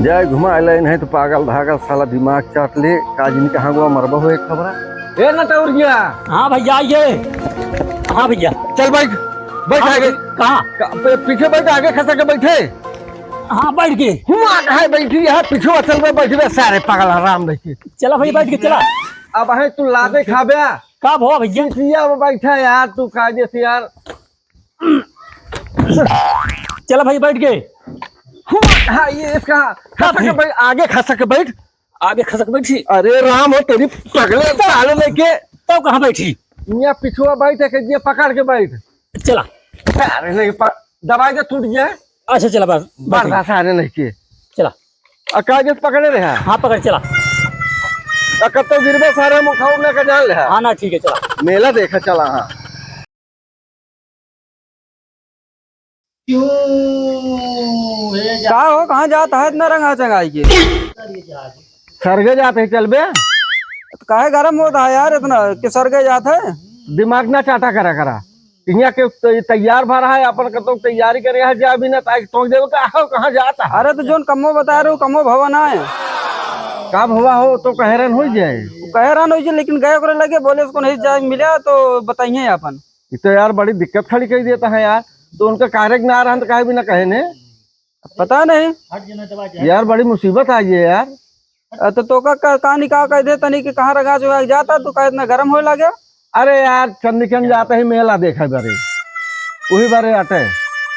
जय घुमा लाइन है तो पागल धागल साला दिमाग चाट ले काजिन कहाँ गुआ मरबा हो एक खबरा ए ना टूर गया। हाँ भैया ये। हाँ भैया चल बैठ बैठ आगे। कहाँ? पीछे बैठ आगे खसा के बैठे। हाँ बैठ के है बैठी है पीछे असल में बैठे सारे पागल आराम देखिए। चला भैया बैठ के चला। अब है तू लादे खाबे का भो भैया बैठा यार तू कायदे से यार। चला भैया बैठ के। हाँ ये इसका बैठ आगे खसा के बैठ। आगे खसक बैठी। अरे राम हो तेरी पगले साले लेके तो कहाँ बैठी? यहाँ पिछुआ बैठ के ये पकड़ के बैठ। चला। अरे नहीं दबाई के टूट जाए। अच्छा चला बस बस सारे नहीं के चला। कागज पकड़े रहे। हाँ पकड़ चला। कत्तो गिरबे सारे मुखाऊ लेकर जान ले। हाँ ना ठीक है चला। मेला देखा चला। हाँ क्या हो कहाँ जाता है इतना रंगा चंगाई के? सरगे जाते चल बे। काहे गरम होता है यार इतना कि सरगे जाता है? दिमाग ना चाटा करा करा यहाँ के तैयार भरा है अपन कतो तैयारी करे है जा भी ना टोक देव कहाँ जाता है। अरे तो जोन कमो बता रहे हो कमो भवन आए का भवा हो तो कहरन हो जाए। कहरान हो जाए लेकिन गए करे लगे बोले उसको नहीं जाए मिला तो बताइए अपन। तो यार बड़ी दिक्कत खड़ी कर देता है यार। तो उनका कार्य ना रहा तो कहे भी ना कहे ने पता नहीं यार बड़ी मुसीबत आई है यार। तो का निकाह कह दे तनी कि कहाँ रगा जो जाता तो कह इतना गर्म हो लगे। अरे यार चंदिकन जाते ही मेला देखा बारे वही बारे आते।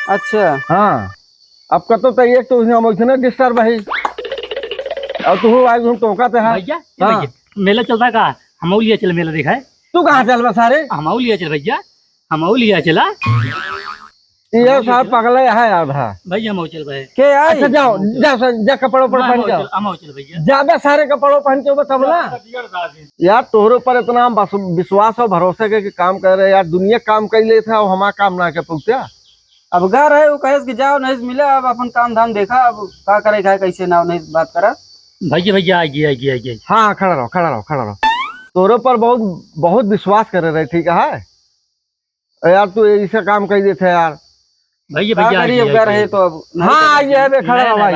अच्छा हाँ अब कतो तो एक तो डिस्टर्ब है और तू आज हम टोका पे है भैया। हाँ। मेला चल रहा है कहाँ? हम लिया चल मेला देखा है। तू कहाँ चल सारे? हम लिया चल भैया हम लिया चला। ये साहब पगला है यार भैया हम चल भाई के आई। अच्छा जाओ जा कपड़ों पर पहन जाओ। हम चल भैया ज्यादा सारे कपड़ों पहन के तब ना यार तोहरे पर इतना विश्वास और भरोसे के काम कर रहे यार। दुनिया काम कर ले था हमारा काम ना के पहुंचा। अब घर है वो कहे कि जाओ नहीं मिले अब अपन काम धाम देखा अब क्या करेगा कैसे ना नहीं बात करा। भैया भैया आइए। हाँ खड़ा रहो तोरे पर बहुत बहुत विश्वास कर रहे ठीक है यार। तू ऐसा काम कर देते यार भैया भैया रहे तो अब हाँ ये खड़ा रहा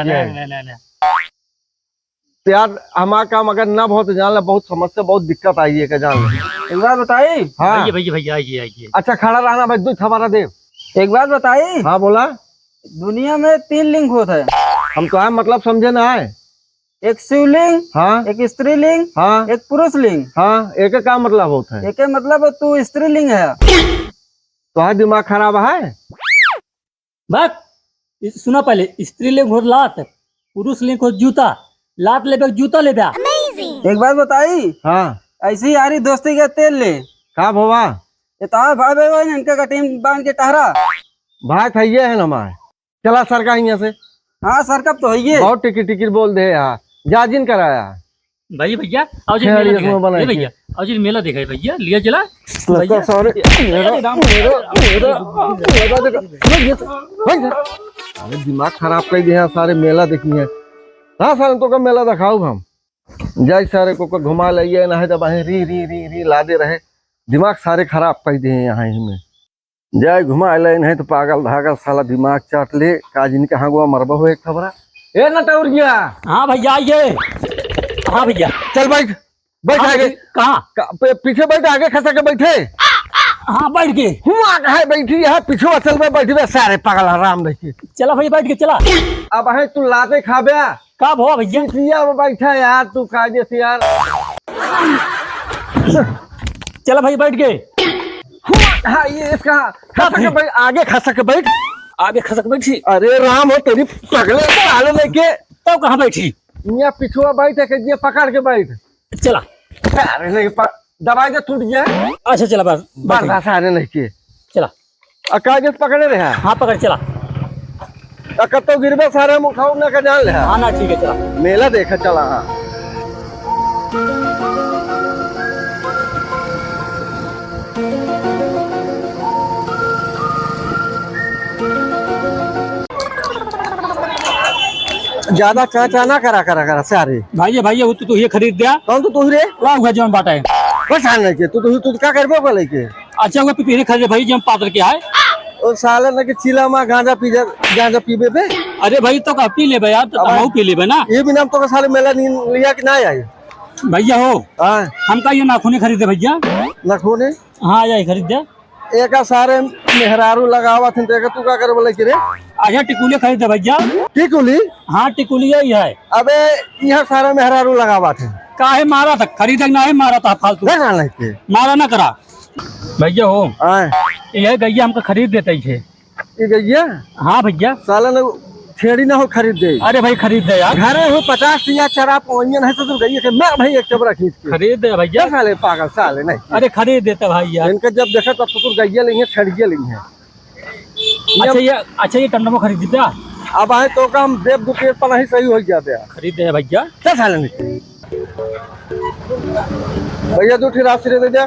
यार। हमारा काम अगर न बहुत जान ला बहुत समस्या बहुत दिक्कत आई है जान ला। एक बात बताई। हाँ भैया आइए। अच्छा खड़ा रहना भाई दूध हमारा दे। एक बात बताई। हाँ बोला। दुनिया में 3 लिंग होता है। हम तो मतलब समझे ना है। एक शिवलिंग। हाँ एक स्त्रीलिंग। हाँ एक पुरुष लिंग। हाँ एक का मतलब होता है। एक मतलब तू स्त्रीलिंग है। तो दिमाग खराब है बात सुना पहले। स्त्रीलिंग हो लात पुरुष लिंग हो जूता। लात ले जूता ले। एक बात बताई। हाँ ऐसी यारी दोस्ती के तेल ले का भवा ये तो भाई भाई इनके का टीम बांध के टहरा भाई था ये है ना हमारे। चला सरकार यहाँ से। हाँ सर कब तो है बहुत टिकट बोल दे यार जाजिन कराया भैया भैया आज मेला देखा है भैया लिया चला। अरे दिमाग खराब कर दिया सारे मेला देखी है। हाँ सर तो का मेला दिखाऊ हम जाए सारे को घुमा लाइए ना है जब री लादे रहे दिमाग सारे खराब कर दिए यहाँ ही में। जाए घुमा लाइन है तो पागल धागल साला दिमाग चाट ले काजिन कहाँ गुआ मरबा हो एक खबरा ए ना टूर गया। हाँ भैया ये। हाँ भैया चल बैठ बैठ आगे। कहाँ? पीछे बैठ आगे खसा के बैठे। हाँ बैठ के है बैठी है पीछे असल में बैठे सारे पागल आराम देखिए। चला भैया बैठ के चला। अब है तू लाते खाबे का भो भैया बैठा यार तू कायदे से यार। चला भैया बैठ के। हाँ ये इसका आगे खसा के बैठ। आगे खसक बैठी। अरे राम हो तेरी पगले साले लेके तो कहाँ बैठी? यहाँ पिछुआ बैठ के ये पकड़ के बैठ। चला। अरे नहीं दबाई के टूट जाए। अच्छा चला बस सारे नहीं के चला। कागज पकड़े रहे। हाँ पकड़ चला। कत्तो गिरबे सारे मुखाऊ लेकर जान ले। हाँ ना ठीक है चला। मेला देखा चला। हाँ ज्यादा चाचा ना करा सारे भैया वो तो ये खरीद दिया। कौन तो तू रे वाह हुआ जो बाटा है परेशान नहीं के तू क्या करबो बोले के। अच्छा वो पिपीरे खरीदे भाई जो पात्र के है। ओ साले ना के चिला में गांजा पीबे पे अरे भाई तो का पी ले यार, तो अब हम पी ले ना। ये भी नाम तो का साले मेला नहीं लिया कि ना आई। भैया हो, हाँ हमका ये नाखूनी खरीदे भैया। नखूने हाँ जाए खरीदे। एक सारे मेहरारू लगावा थे, देख तू का करे बोले कि रे अच्छा टिकुली खरीदे भैया। टिकुली। हाँ टिकुली यही है। अबे यहाँ सारे मेहरारू लगावा थे, काहे मारा था, खरीदे ना है मारा था फालतू, देखा नहीं के मारा ना करा। भैया हो, हाँ ये गैया हमको खरीद देते ही थे। ये गैया हाँ भैया। साला ने छेड़ी ना हो खरीद दे। अरे भाई खरीद दे यार, घरे हो 50 टिया चरा पौनियन है तो तू गैया के मैं भाई एक चबरा खींच के खरीद दे भैया। क्या साले पागल साले नहीं। अरे खरीद देते भाई यार। इनके जब देखा तब तो तू गैया लेंगे छड़िया लेंगे। अच्छा ये टमटमो खरीद दे। अब आए तो काम देव दुकेर पर नहीं सही हो जाते हैं। खरीद दे भैया। क्या साले नहीं भैया दूठी राशि दे दे।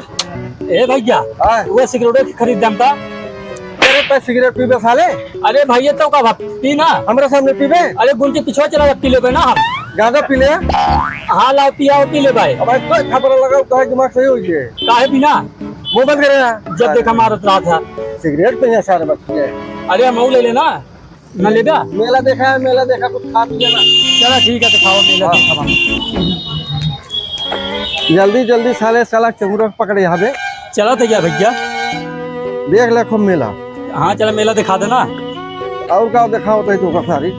ए भैया हाँ वो सिगरेट खरीद दे हमका। तेरे पे सिगरेट पीबे साले, अरे भैया तो का पी ना। हमारे सामने पीबे। अरे गुल के पीछे चला पी ले ना हम। ज्यादा पी ले। हाँ ला पिया पी ले भाई। अब कोई खबर लगा तो दिमाग सही हो गया। काहे बिना मुंह बंद करे। जब देखा मारत रहा था। सिगरेट पे सारे बच्चे। अरे हम ले लेना न लेगा। मेला देखा है, मेला देखा कुछ खा पिए ना। चलो ठीक है तो खाओ मेला देखा हम। जल्दी जल्दी साले साला चंगुरा पकड़े यहाँ पे। चलो तो भैया देख ले खूब मेला। हाँ चलो मेला दिखा देना। और क्या देखा होता है तो सारी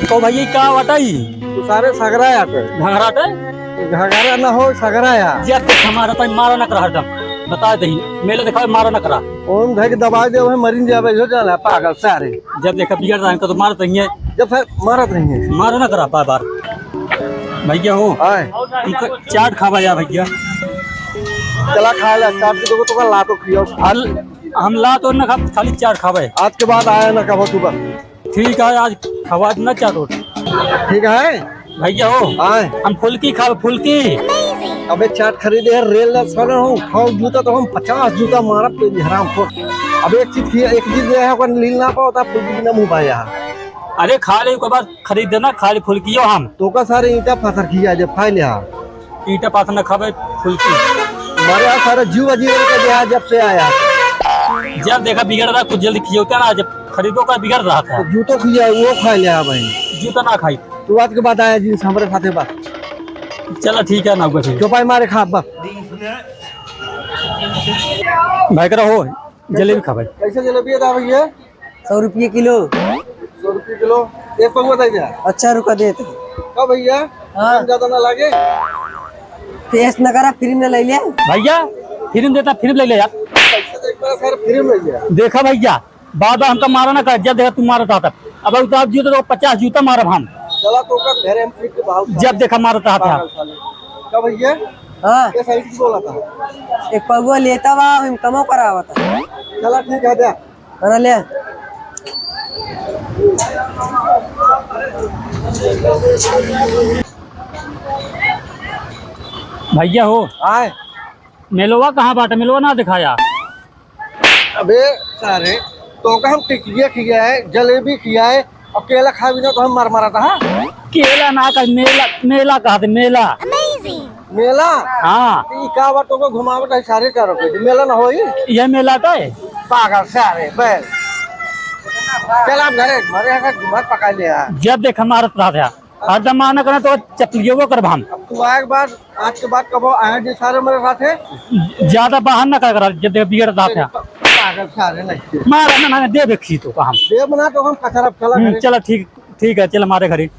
तो भैया क्या बताई तो सारे सगराया पे घंघराटे घगरा ना हो सगराया। जब देख हमारा तो मारा न करा हरदम बता दही मेला दिखा मारा न करा। ओम धक दबा दे वह मरीन जावे हो जाला पागल सारे। जब देखा बिगड़ रहा है तो मारत नहीं है। जब फिर मारत नहीं है मारा न करा बार बार। भैया हो आए हमको चाट खावा जा भैया। चला खा ले चाट की तो का ला तो खियो। हम ला तो न खा खाली चाट खावे। आज के बाद आया ना कब तू बस। ठीक है आज खवा न चाट। ठीक है भैया हो आए हम फुल्की खावे फुल्की। अबे चाट खरीदे है रेल ना सोना हूँ खाओ जूता तो हम 50 जूता मारा पे हराम को। अब एक चीज जो है लील ना पाओ तो फुल्की ना मुँह पाया। अरे खा ले के बाद खरीद देना खाली फुल्की हो हम। तो का सारे ईटा पत्थर किया जब खाई लिया ईटा पाथर न खावे फुल्की। हमारे यहाँ सारा जीव अजीब का देहा जब से आया। जब देखा बिगड़ रहा कुछ जल्दी खियोता ना। जब खरीदो का बिगड़ रहा था तो जूतो खिया वो खा लिया भाई। जूता ना खाई। तू आज के बाद आया जींस हमारे साथे बस। चलो ठीक है ना फिर चौपाई मारे खा बस। भाई करा हो जलेबी खा भाई। कैसे जलेबी था भैया? 100 रुपये किलो। 100 रुपये किलो एक पहुँच बताइए। अच्छा रुका देते कब भैया? हाँ। ज्यादा ना लागे। टेस्ट न करा फ्री न ले लिया। भैया फिल्म देता फिल्म ले ले यार। पैसे एक बार सारे फ्री में गया। देखा भैया बार बार हमका मारा ना कर। जब देखा तुम मारता था अब तो आप जूता तो 50 जूता मारब हम। चला तो का घर हम के भाव जब देखा मारता था। कब भैया? हाँ ये साइड की बोला था। एक पगुआ लेता हुआ हम कमो करा हुआ था। चला ठीक है दे। अरे ले भैया हो आए मेलवा कहाँ बाटा मेलवा ना दिखाया। अबे सारे तो का हम टिकिया खिया है जलेबी खिया है और केला खा भी ना तो हम मारा था। केला ना का मेला मेला कहा थे मेला। मेला हाँ ई का बात तो घुमावट है सारे का रुपए मेला ना होई। यह मेला का है। पागल सारे बैल। चल आप घरे घरे का घुमा पका लिया। जब देखा मारत रहा था हरदम माना करना तो चपलियों को कर हम। अब तू आए के बाद आज के बाद कब आए जी सारे मेरे साथ है। ज्यादा बाहर ना कर जब देखा बिगड़ रहा था। पागल सारे नहीं मारा ना दे देखी तो हम। देव ना तो हम कचरा चला घरे। चलो ठीक ठीक है चल हमारे घरे।